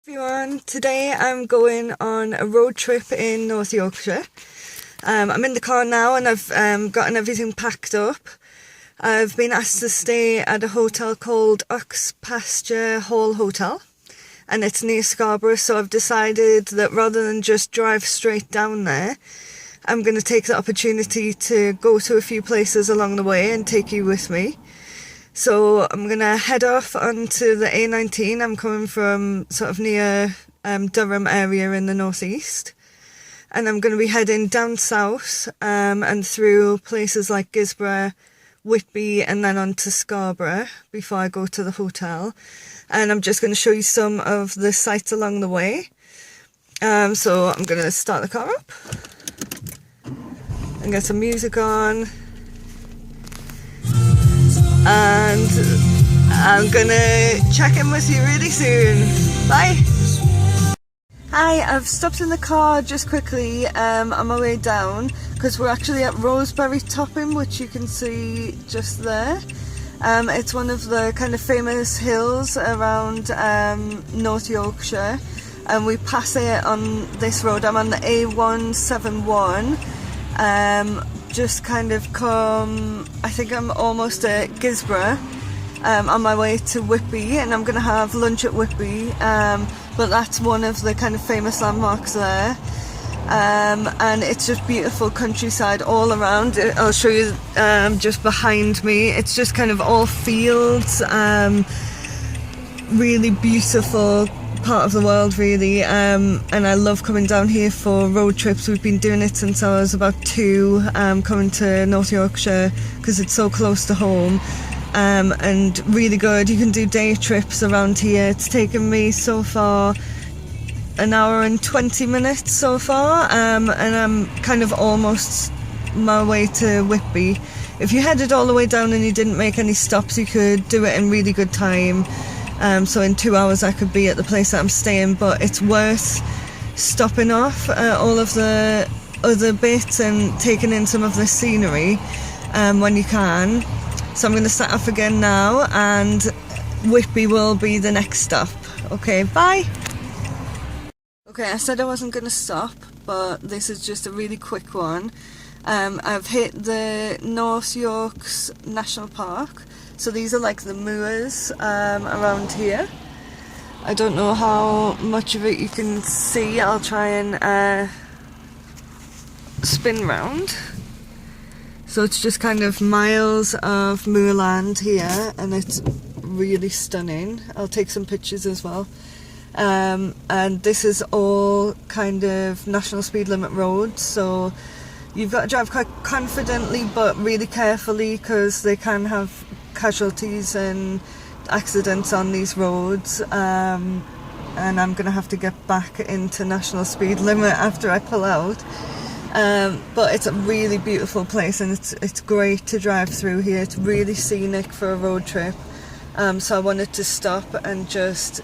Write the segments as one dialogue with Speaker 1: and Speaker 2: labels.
Speaker 1: Everyone, today I'm going on a road trip in North Yorkshire. I'm in the car now and I've gotten everything packed up. I've been asked to stay at a hotel called Ox Pasture Hall Hotel, and it's near Scarborough, so I've decided that rather than just drive straight down there, I'm going to take the opportunity to go to a few places along the way and take you with me. So I'm going to head off onto the A19. I'm coming from sort of near Durham area in the northeast. And I'm going to be heading down south and through places like Scarborough, Whitby, and then on to Scarborough before I go to the hotel. And I'm just going to show you some of the sights along the way. So I'm going to start the car up and get some music on. And I'm gonna check in with you really soon. Bye! Hi, I've stopped in the car just quickly on my way down because we're actually at Roseberry Topping, which you can see just there. It's one of the kind of famous hills around North Yorkshire, and we pass it on this road. I'm on the A171. Just kind of come, I think I'm almost at Scarborough, on my way to Whitby, and I'm going to have lunch at Whitby, but that's one of the kind of famous landmarks there, and it's just beautiful countryside all around. I'll show you just behind me. It's just kind of all fields, really beautiful part of the world really, and I love coming down here for road trips. We've been doing it since I was about 2, coming to North Yorkshire because it's so close to home, and really good. You can do day trips around here. It's taken me so far an hour and 20 minutes so far, and I'm kind of almost my way to Whitby. If you headed all the way down and you didn't make any stops, you could do it in really good time. So in 2 hours I could be at the place that I'm staying, but it's worth stopping off all of the other bits and taking in some of the scenery when you can. So I'm going to set off again now, and Whitby will be the next stop. Okay, bye! Okay, I said I wasn't going to stop, but this is just a really quick one. I've hit the North Yorkshire National Park. So these are like the moors around here. I don't know how much of it you can see. I'll try and spin round. So it's just kind of miles of moorland here, and it's really stunning. I'll take some pictures as well. And this is all kind of national speed limit roads, so you've got to drive quite confidently but really carefully because they can have casualties and accidents on these roads, and I'm going to have to get back into national speed limit after I pull out, but it's a really beautiful place, and it's great to drive through here. It's really scenic for a road trip, so I wanted to stop and just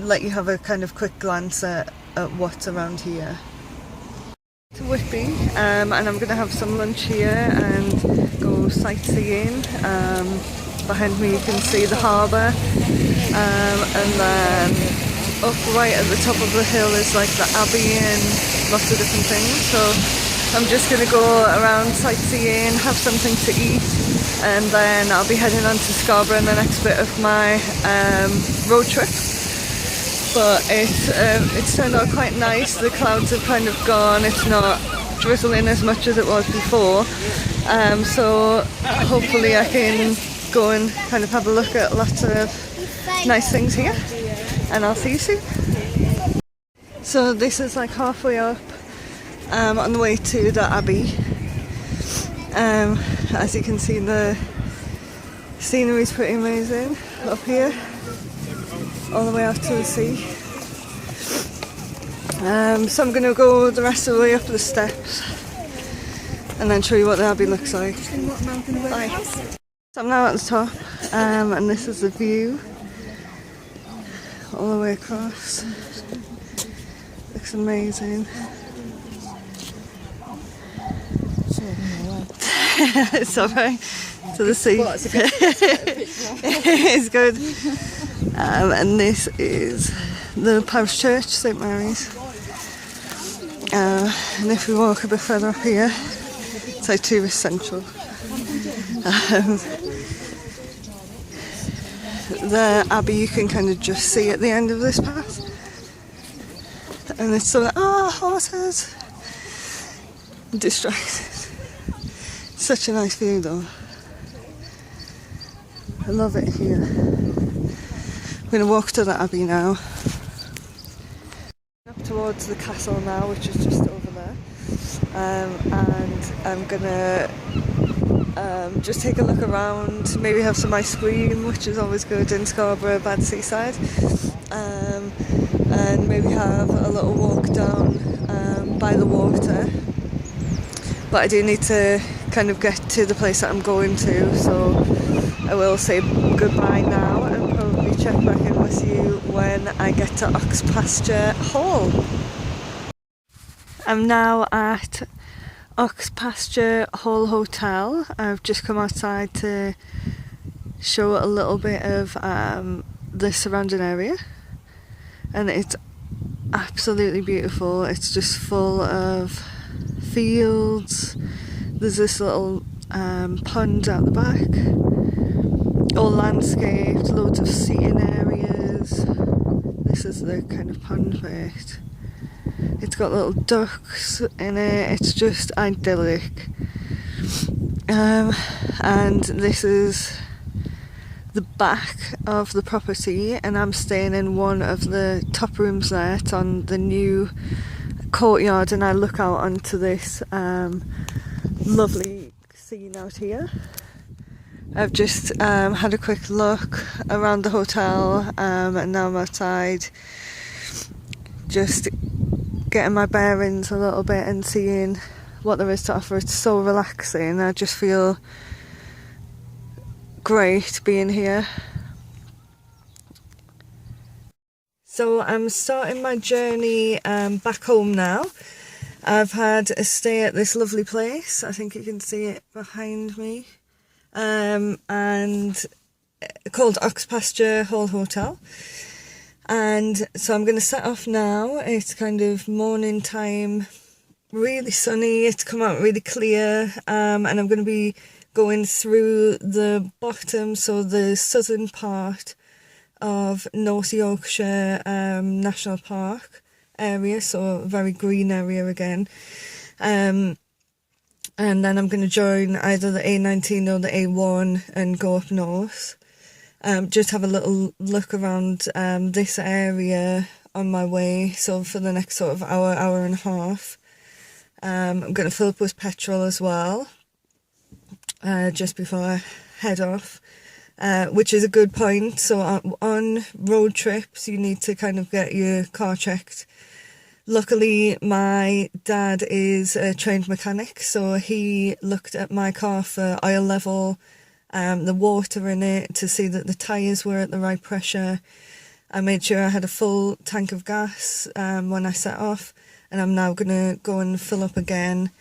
Speaker 1: let you have a kind of quick glance at what's around here. To Whitby, and I'm going to have some lunch here and go sightseeing. Behind me you can see the harbour, and then up right at the top of the hill is like the Abbey and lots of different things. So I'm just going to go around sightseeing, have something to eat, and then I'll be heading on to Scarborough in the next bit of my road trip. But it's turned out quite nice. The clouds have kind of gone. It's not drizzling as much as it was before. So hopefully I can go and kind of have a look at lots of nice things here. And I'll see you soon. So this is like halfway up on the way to the Abbey. As you can see, the scenery is pretty amazing up here, all the way out to the sea. So I'm going to go the rest of the way up the steps and then show you what the Abbey looks like. Bye. So I'm now at the top, and this is the view all the way across. Looks amazing. It's alright. To the sea. It's good. And this is the parish church, St Mary's. And if we walk a bit further up here, it's like tourist central. The abbey you can kind of just see at the end of this path. And it's sort of, horses! Distracted. Such a nice view though. I love it here. I'm going to walk to the abbey now. Up towards the castle now, which is just over there. And I'm going to just take a look around, maybe have some ice cream, which is always good in Scarborough by the seaside. And maybe have a little walk down by the water. But I do need to kind of get to the place that I'm going to, so I will say goodbye now and probably check back in with you when I get to Ox Pasture Hall. I'm now at Ox Pasture Hall Hotel. I've just come outside to show a little bit of the surrounding area, and it's absolutely beautiful. It's just full of fields. There's this little pond out the back, all landscaped, loads of seating areas. This is the kind of pond bit. It's got little ducks in it. It's just idyllic. And this is the back of the property, and I'm staying in one of the top rooms there. It's on the new courtyard, and I look out onto this lovely scene out here. I've just had a quick look around the hotel, and now I'm outside just getting my bearings a little bit and seeing what there is to offer. It's so relaxing. I just feel great being here. So I'm starting my journey back home now. I've had a stay at this lovely place. I think you can see it behind me. And called Ox Pasture Hall Hotel. And so I'm going to set off now. It's kind of morning time, really sunny. It's come out really clear, and I'm going to be going through the bottom, so the southern part of North Yorkshire National Park area, so a very green area again. And then I'm going to join either the A19 or the A1 and go up north. Just have a little look around this area on my way. So for the next sort of hour and a half, I'm going to fill up with petrol as well, just before I head off, which is a good point. So on road trips, you need to kind of get your car checked. Luckily, my dad is a trained mechanic, so he looked at my car for oil level, the water in it, to see that the tyres were at the right pressure. I made sure I had a full tank of gas when I set off, and I'm now going to go and fill up again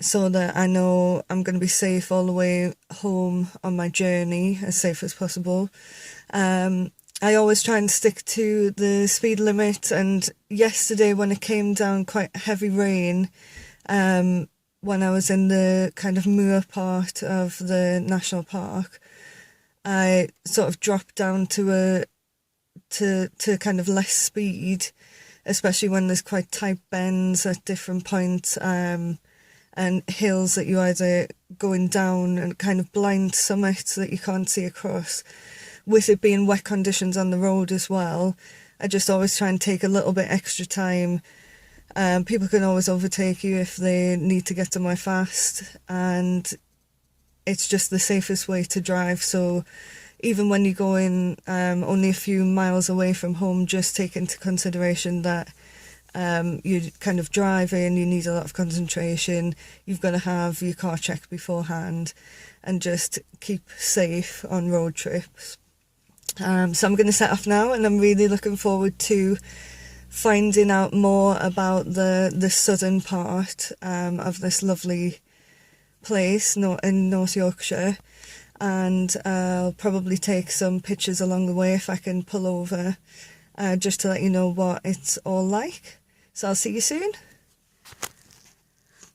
Speaker 1: so that I know I'm going to be safe all the way home on my journey, as safe as possible. I always try and stick to the speed limit, and yesterday when it came down quite heavy rain, when I was in the kind of moor part of the national park, I sort of dropped down to kind of less speed, especially when there's quite tight bends at different points, and hills that you either going down and kind of blind summits that you can't see across. With it being wet conditions on the road as well, I just always try and take a little bit extra time. People can always overtake you if they need to get somewhere fast, and it's just the safest way to drive. So even when you're going only a few miles away from home, just take into consideration that you're kind of driving, you need a lot of concentration, you've got to have your car checked beforehand, and just keep safe on road trips. So I'm going to set off now, and I'm really looking forward to finding out more about the southern part of this lovely place in North Yorkshire. and I'll probably take some pictures along the way if I can pull over, just to let you know what it's all like. So I'll see you soon.